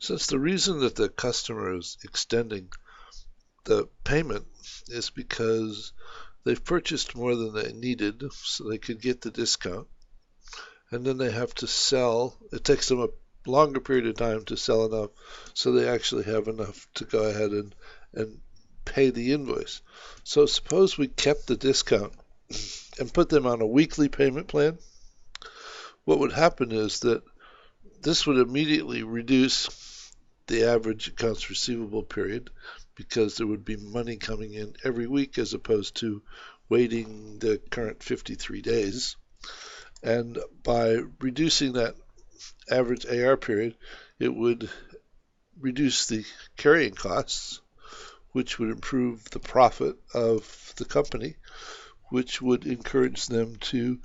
Since the reason that the customer is extending the payment is because they've purchased more than they needed so they could get the discount, and then they have to sell. It takes them a longer period of time to sell enough so they actually have enough to go ahead and pay the invoice. So suppose we kept the discount and put them on a weekly payment plan. What would happen is that this would immediately reduce the average accounts receivable period because there would be money coming in every week as opposed to waiting the current 53 days. And by reducing that average AR period, it would reduce the carrying costs, which would improve the profit of the company, which would encourage them to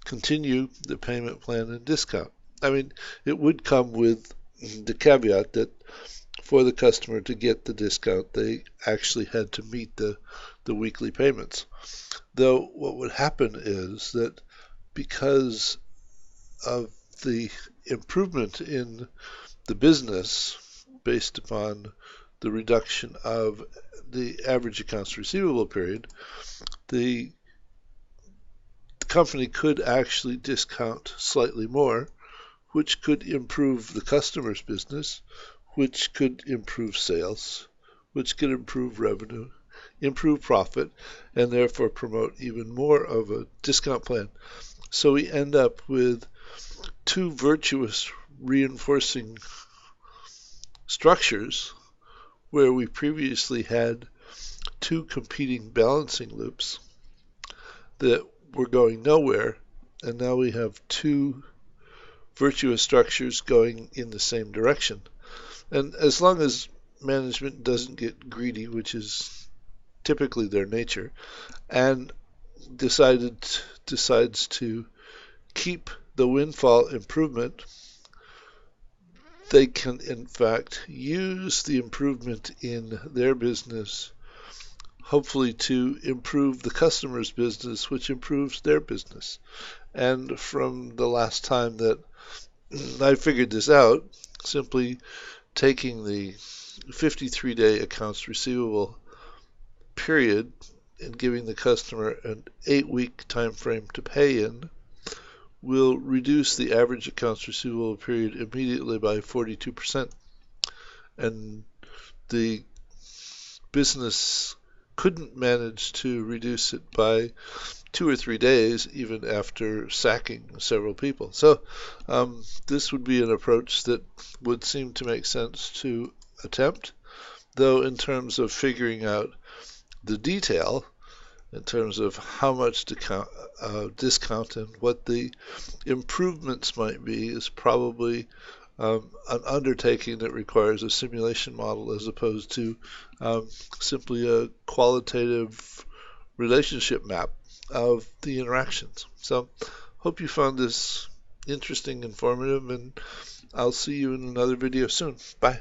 continue the payment plan and discount. I mean, it would come with the caveat that for the customer to get the discount, they actually had to meet the weekly payments. Though what would happen is that because of the improvement in the business based upon the reduction of the average accounts receivable period, the company could actually discount slightly more, which could improve the customer's business, which could improve sales, which could improve revenue, improve profit, and therefore promote even more of a discount plan. So we end up with two virtuous reinforcing structures where we previously had two competing balancing loops that were going nowhere, and now we have two virtuous structures going in the same direction. And as long as management doesn't get greedy, which is typically their nature, and decides to keep the windfall improvement, they can in fact use the improvement in their business hopefully to improve the customer's business, which improves their business. And from the last time that I figured this out, simply taking the 53-day accounts receivable period and giving the customer an 8-week time frame to pay in will reduce the average accounts receivable period immediately by 42%. And the business couldn't manage to reduce it by 2 or 3 days, even after sacking several people. So this would be an approach that would seem to make sense to attempt, though in terms of figuring out the detail, in terms of how much discount and what the improvements might be, is probably an undertaking that requires a simulation model as opposed to simply a qualitative relationship map of the interactions. So hope you found this interesting, informative, and I'll see you in another video soon. Bye.